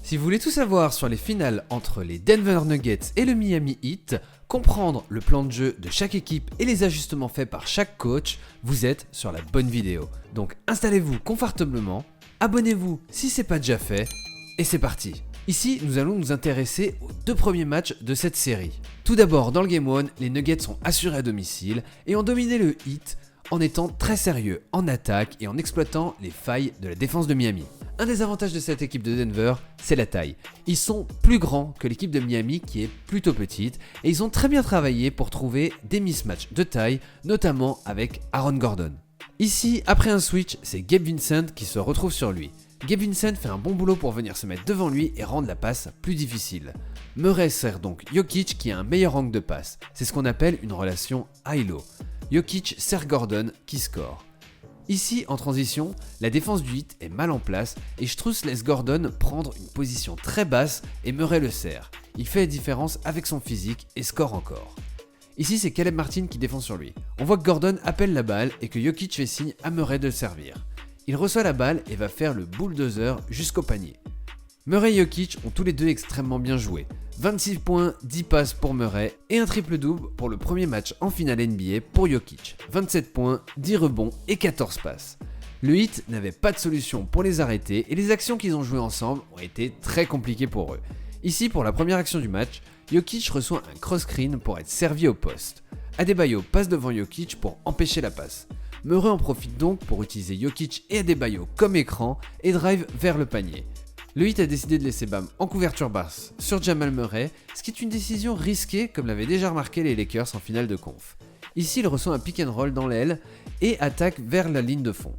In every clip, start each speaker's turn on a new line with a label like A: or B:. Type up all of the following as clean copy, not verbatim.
A: Si vous voulez tout savoir sur les finales entre les Denver Nuggets et le Miami Heat, comprendre le plan de jeu de chaque équipe et les ajustements faits par chaque coach, vous êtes sur la bonne vidéo. Donc installez-vous confortablement, abonnez-vous si ce n'est pas déjà fait, et c'est parti. Ici, nous allons nous intéresser aux deux premiers matchs de cette série. Tout d'abord, dans le Game 1, les Nuggets sont assurés à domicile et ont dominé le Heat en étant très sérieux en attaque et en exploitant les failles de la défense de Miami. Un des avantages de cette équipe de Denver, c'est la taille. Ils sont plus grands que l'équipe de Miami qui est plutôt petite et ils ont très bien travaillé pour trouver des mismatchs de taille, notamment avec Aaron Gordon. Ici, après un switch, c'est Gabe Vincent qui se retrouve sur lui. Gabe Vincent fait un bon boulot pour venir se mettre devant lui et rendre la passe plus difficile. Murray sert donc Jokic qui a un meilleur angle de passe. C'est ce qu'on appelle une relation high-low. Jokic sert Gordon qui score. Ici, en transition, la défense du Heat est mal en place et Strus laisse Gordon prendre une position très basse et Murray le sert. Il fait la différence avec son physique et score encore. Ici, c'est Caleb Martin qui défend sur lui. On voit que Gordon appelle la balle et que Jokic fait signe à Murray de le servir. Il reçoit la balle et va faire le bulldozer jusqu'au panier. Murray et Jokic ont tous les deux extrêmement bien joué. 26 points, 10 passes pour Murray et un triple-double pour le premier match en finale NBA pour Jokic. 27 points, 10 rebonds et 14 passes. Le Heat n'avait pas de solution pour les arrêter et les actions qu'ils ont jouées ensemble ont été très compliquées pour eux. Ici, pour la première action du match, Jokic reçoit un cross-screen pour être servi au poste. Adebayo passe devant Jokic pour empêcher la passe. Murray en profite donc pour utiliser Jokic et Adebayo comme écran et drive vers le panier. Le Heat a décidé de laisser Bam en couverture basse sur Jamal Murray, ce qui est une décision risquée comme l'avaient déjà remarqué les Lakers en finale de conf. Ici, il reçoit un pick and roll dans l'aile et attaque vers la ligne de fond.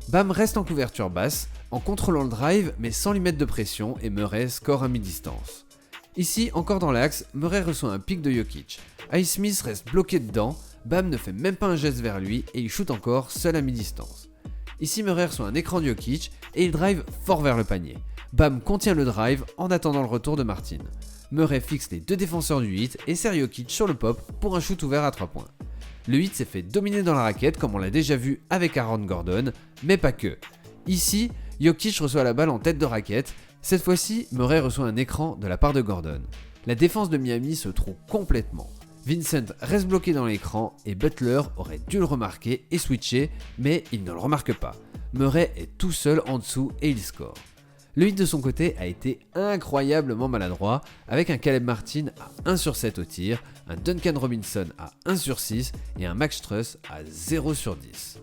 A: Bam reste en couverture basse, en contrôlant le drive mais sans lui mettre de pression et Murray score à mi-distance. Ici, encore dans l'axe, Murray reçoit un pick de Jokic. Highsmith reste bloqué dedans, Bam ne fait même pas un geste vers lui et il shoot encore seul à mi-distance. Ici, Murray reçoit un écran de Jokic et il drive fort vers le panier. Bam contient le drive en attendant le retour de Martin. Murray fixe les deux défenseurs du Heat et sert Jokic sur le pop pour un shoot ouvert à 3 points. Le Heat s'est fait dominer dans la raquette comme on l'a déjà vu avec Aaron Gordon, mais pas que. Ici, Jokic reçoit la balle en tête de raquette. Cette fois-ci, Murray reçoit un écran de la part de Gordon. La défense de Miami se trompe complètement. Vincent reste bloqué dans l'écran et Butler aurait dû le remarquer et switcher, mais il ne le remarque pas. Murray est tout seul en dessous et il score. Le Heat de son côté a été incroyablement maladroit avec un Caleb Martin à 1 sur 7 au tir, un Duncan Robinson à 1 sur 6 et un Max Strus à 0 sur 10.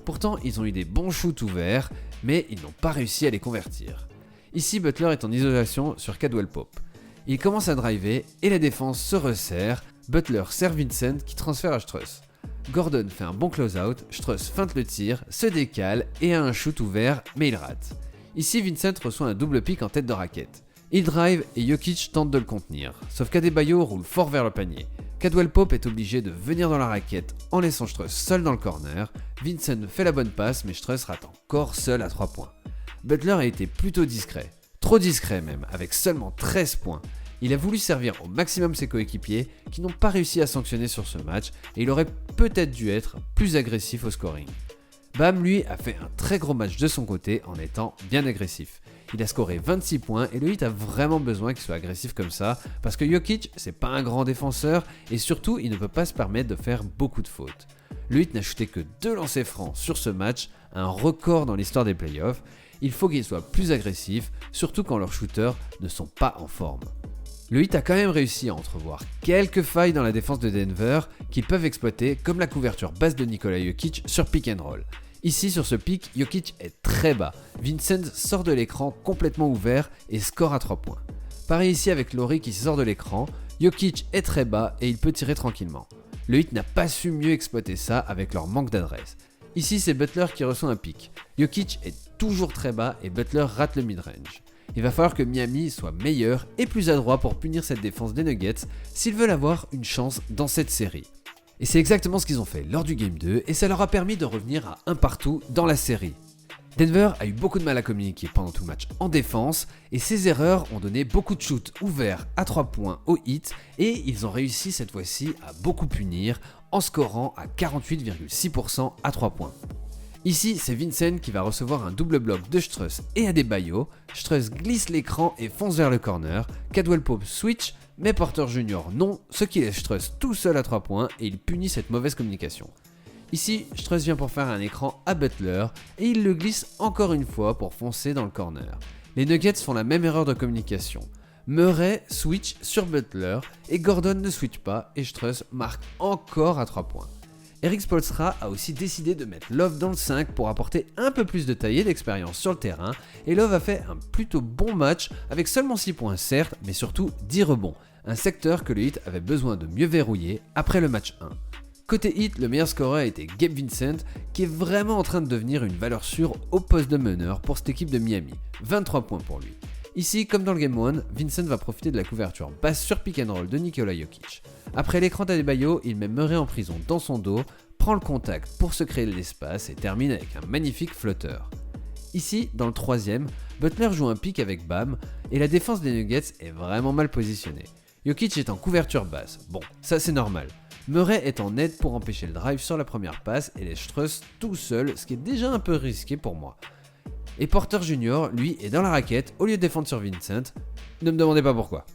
A: Pourtant, ils ont eu des bons shoots ouverts, mais ils n'ont pas réussi à les convertir. Ici, Butler est en isolation sur Caldwell Pope. Il commence à driver et la défense se resserre. Butler sert Vincent qui transfère à Strus. Gordon fait un bon close-out, Strus feinte le tir, se décale et a un shoot ouvert, mais il rate. Ici, Vincent reçoit un double pick en tête de raquette. Il drive et Jokic tente de le contenir, sauf qu'Adebayo roule fort vers le panier. Caldwell Pope est obligé de venir dans la raquette en laissant Strus seul dans le corner. Vincent fait la bonne passe, mais Strus rate encore seul à 3 points. Butler a été plutôt discret, trop discret même, avec seulement 13 points. Il a voulu servir au maximum ses coéquipiers qui n'ont pas réussi à sanctionner sur ce match et il aurait peut-être dû être plus agressif au scoring. Bam, lui, a fait un très gros match de son côté en étant bien agressif. Il a scoré 26 points et le Heat a vraiment besoin qu'il soit agressif comme ça parce que Jokic, c'est pas un grand défenseur et surtout, il ne peut pas se permettre de faire beaucoup de fautes. Le Heat n'a shooté que 2 lancers francs sur ce match, un record dans l'histoire des playoffs. Il faut qu'ils soient plus agressifs, surtout quand leurs shooters ne sont pas en forme. Le Heat a quand même réussi à entrevoir quelques failles dans la défense de Denver qu'ils peuvent exploiter comme la couverture basse de Nikola Jokic sur pick and roll. Ici sur ce pick, Jokic est très bas. Vincent sort de l'écran complètement ouvert et score à 3 points. Pareil ici avec Laurie qui sort de l'écran, Jokic est très bas et il peut tirer tranquillement. Le Heat n'a pas su mieux exploiter ça avec leur manque d'adresse. Ici c'est Butler qui reçoit un pick. Jokic est toujours très bas et Butler rate le mid-range. Il va falloir que Miami soit meilleur et plus adroit pour punir cette défense des Nuggets s'ils veulent avoir une chance dans cette série. Et c'est exactement ce qu'ils ont fait lors du Game 2 et ça leur a permis de revenir à 1 partout dans la série. Denver a eu beaucoup de mal à communiquer pendant tout le match en défense et ces erreurs ont donné beaucoup de shoots ouverts à 3 points au Heat et ils ont réussi cette fois-ci à beaucoup punir en scorant à 48,6% à 3 points. Ici, c'est Vincent qui va recevoir un double bloc de Struss et Adebayo. Struss glisse l'écran et fonce vers le corner. Caldwell Pope switch, mais Porter Jr. non, ce qui laisse Struss tout seul à 3 points et il punit cette mauvaise communication. Ici, Struss vient pour faire un écran à Butler et il le glisse encore une fois pour foncer dans le corner. Les Nuggets font la même erreur de communication. Murray switch sur Butler et Gordon ne switch pas et Struss marque encore à 3 points. Erik Spoelstra a aussi décidé de mettre Love dans le 5 pour apporter un peu plus de taille et d'expérience sur le terrain et Love a fait un plutôt bon match avec seulement 6 points certes mais surtout 10 rebonds, un secteur que le Heat avait besoin de mieux verrouiller après le match 1. Côté Heat, le meilleur scoreur a été Gabe Vincent qui est vraiment en train de devenir une valeur sûre au poste de meneur pour cette équipe de Miami, 23 points pour lui. Ici, comme dans le Game 1, Vincent va profiter de la couverture basse sur pick and roll de Nikola Jokic. Après l'écran d'Adebayo, il met Murray en prison dans son dos, prend le contact pour se créer de l'espace et termine avec un magnifique flotteur. Ici, dans le troisième, Butler joue un pick avec Bam et la défense des Nuggets est vraiment mal positionnée. Jokic est en couverture basse, bon, ça c'est normal. Murray est en aide pour empêcher le drive sur la première passe et laisse Struss tout seul, ce qui est déjà un peu risqué pour moi. Et Porter Jr., lui, est dans la raquette au lieu de défendre sur Vincent. Ne me demandez pas pourquoi.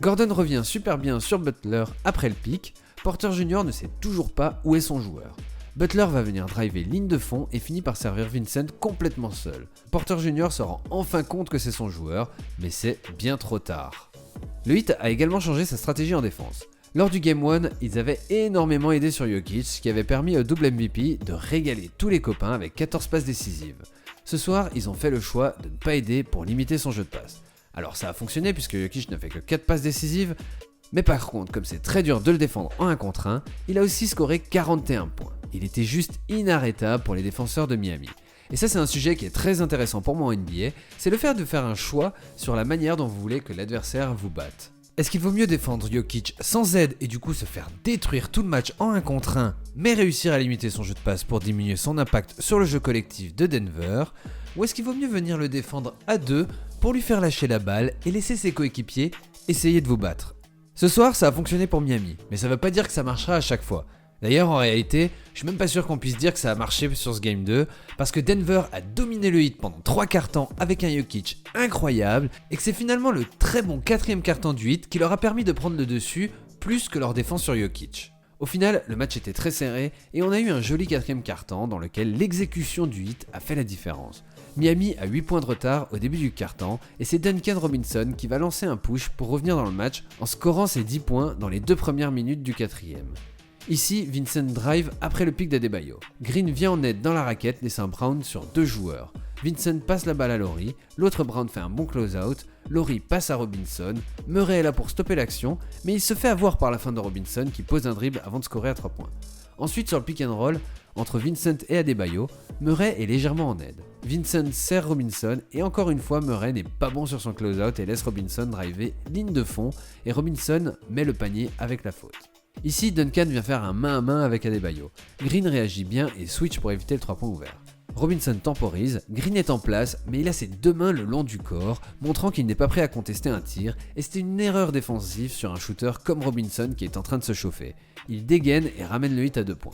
A: Gordon revient super bien sur Butler après le pick. Porter Jr. ne sait toujours pas où est son joueur. Butler va venir driver ligne de fond et finit par servir Vincent complètement seul. Porter Jr. se rend enfin compte que c'est son joueur, mais c'est bien trop tard. Le Heat a également changé sa stratégie en défense. Lors du Game 1, ils avaient énormément aidé sur Jokic, ce qui avait permis au double MVP de régaler tous les copains avec 14 passes décisives. Ce soir, ils ont fait le choix de ne pas aider pour limiter son jeu de passe. Alors ça a fonctionné puisque Jokic n'a fait que 4 passes décisives, mais par contre, comme c'est très dur de le défendre en 1 contre 1, il a aussi scoré 41 points. Il était juste inarrêtable pour les défenseurs de Miami. Et ça c'est un sujet qui est très intéressant pour moi en NBA, c'est le fait de faire un choix sur la manière dont vous voulez que l'adversaire vous batte. Est-ce qu'il vaut mieux défendre Jokic sans aide et du coup se faire détruire tout le match en 1 contre 1, mais réussir à limiter son jeu de passe pour diminuer son impact sur le jeu collectif de Denver? Ou est-ce qu'il vaut mieux venir le défendre à 2 pour lui faire lâcher la balle et laisser ses coéquipiers essayer de vous battre? Ce soir ça a fonctionné pour Miami, mais ça veut pas dire que ça marchera à chaque fois. D'ailleurs, en réalité, je suis même pas sûr qu'on puisse dire que ça a marché sur ce Game 2, parce que Denver a dominé le Heat pendant 3 quarts-temps avec un Jokic incroyable, et que c'est finalement le très bon 4e quart-temps du Heat qui leur a permis de prendre le dessus, plus que leur défense sur Jokic. Au final, le match était très serré, et on a eu un joli 4e quart-temps dans lequel l'exécution du Heat a fait la différence. Miami a 8 points de retard au début du quart-temps, et c'est Duncan Robinson qui va lancer un push pour revenir dans le match en scorant ses 10 points dans les 2 premières minutes du 4e. Ici, Vincent drive après le pick d'Adebayo. Green vient en aide dans la raquette, laissant Brown sur 2 joueurs. Vincent passe la balle à Laurie, l'autre Brown fait un bon close-out, Laurie passe à Robinson, Murray est là pour stopper l'action, mais il se fait avoir par la fin de Robinson qui pose un dribble avant de scorer à 3 points. Ensuite sur le pick and roll, entre Vincent et Adebayo, Murray est légèrement en aide. Vincent serre Robinson et encore une fois Murray n'est pas bon sur son close-out et laisse Robinson driver ligne de fond et Robinson met le panier avec la faute. Ici, Duncan vient faire un main à main avec Adebayo. Green réagit bien et switch pour éviter le 3 points ouvert. Robinson temporise, Green est en place, mais il a ses 2 mains le long du corps, montrant qu'il n'est pas prêt à contester un tir, et c'était une erreur défensive sur un shooter comme Robinson qui est en train de se chauffer. Il dégaine et ramène le hit à 2 points.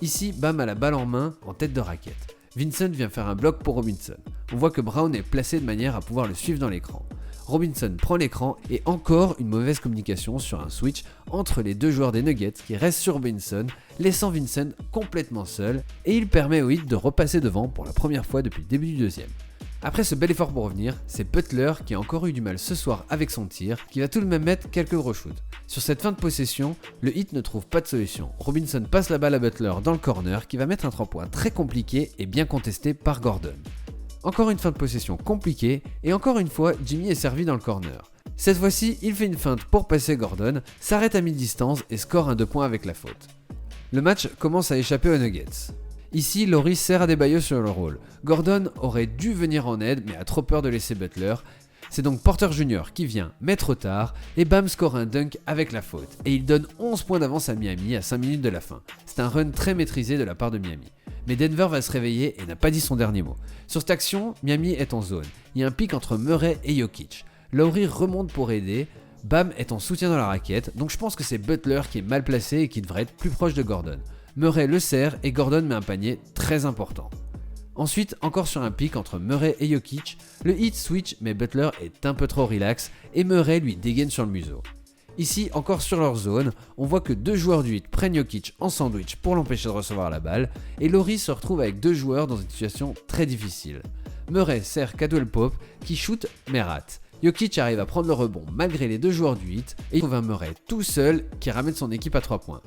A: Ici, Bam a la balle en main, en tête de raquette. Vincent vient faire un bloc pour Robinson. On voit que Brown est placé de manière à pouvoir le suivre dans l'écran. Robinson prend l'écran et encore une mauvaise communication sur un switch entre les 2 joueurs des Nuggets qui restent sur Robinson, laissant Vincent complètement seul et il permet au Heat de repasser devant pour la première fois depuis le début du 2e. Après ce bel effort pour revenir, c'est Butler qui a encore eu du mal ce soir avec son tir, qui va tout de même mettre quelques gros shoots. Sur cette fin de possession, le Heat ne trouve pas de solution. Robinson passe la balle à Butler dans le corner qui va mettre un 3 points très compliqué et bien contesté par Gordon. Encore une fin de possession compliquée, et encore une fois, Jimmy est servi dans le corner. Cette fois-ci, il fait une feinte pour passer Gordon, s'arrête à mi-distance et score un 2 points avec la faute. Le match commence à échapper aux Nuggets. Ici, Laurie sert Adebayo sur le rôle. Gordon aurait dû venir en aide, mais a trop peur de laisser Butler. C'est donc Porter Jr. qui vient, mais trop tard, et Bam score un dunk avec la faute. Et il donne 11 points d'avance à Miami à 5 minutes de la fin. C'est un run très maîtrisé de la part de Miami. Mais Denver va se réveiller et n'a pas dit son dernier mot. Sur cette action, Miami est en zone. Il y a un pic entre Murray et Jokic. Laurie remonte pour aider. Bam est en soutien dans la raquette, donc je pense que c'est Butler qui est mal placé et qui devrait être plus proche de Gordon. Murray le serre et Gordon met un panier très important. Ensuite, encore sur un pic entre Murray et Jokic, le Heat switch mais Butler est un peu trop relax et Murray lui dégaine sur le museau. Ici, encore sur leur zone, on voit que 2 joueurs du Heat prennent Jokic en sandwich pour l'empêcher de recevoir la balle et Laurie se retrouve avec 2 joueurs dans une situation très difficile. Murray sert Caldwell Pope qui shoot mais rate. Jokic arrive à prendre le rebond malgré les 2 joueurs du Heat et il trouve un Murray tout seul qui ramène son équipe à 3 points.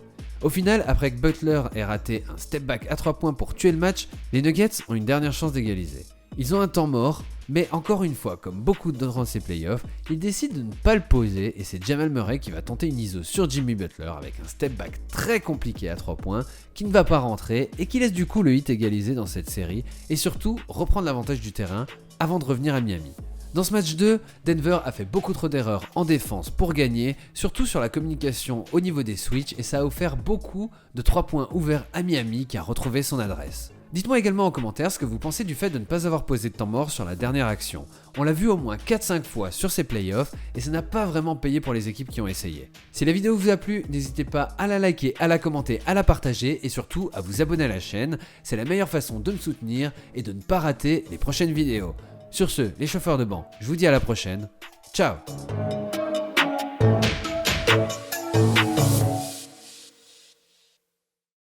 A: Au final, après que Butler ait raté un step back à 3 points pour tuer le match, les Nuggets ont une dernière chance d'égaliser. Ils ont un temps mort, mais encore une fois, comme beaucoup d'autres dans ces playoffs, ils décident de ne pas le poser et c'est Jamal Murray qui va tenter une ISO sur Jimmy Butler avec un step back très compliqué à 3 points qui ne va pas rentrer et qui laisse du coup le Heat égaliser dans cette série et surtout reprendre l'avantage du terrain avant de revenir à Miami. Dans ce match 2, Denver a fait beaucoup trop d'erreurs en défense pour gagner, surtout sur la communication au niveau des switches et ça a offert beaucoup de 3 points ouverts à Miami qui a retrouvé son adresse. Dites-moi également en commentaire ce que vous pensez du fait de ne pas avoir posé de temps mort sur la dernière action. On l'a vu au moins 4-5 fois sur ces playoffs et ça n'a pas vraiment payé pour les équipes qui ont essayé. Si la vidéo vous a plu, n'hésitez pas à la liker, à la commenter, à la partager et surtout à vous abonner à la chaîne. C'est la meilleure façon de me soutenir et de ne pas rater les prochaines vidéos. Sur ce, les chauffeurs de banc, je vous dis à la prochaine. Ciao!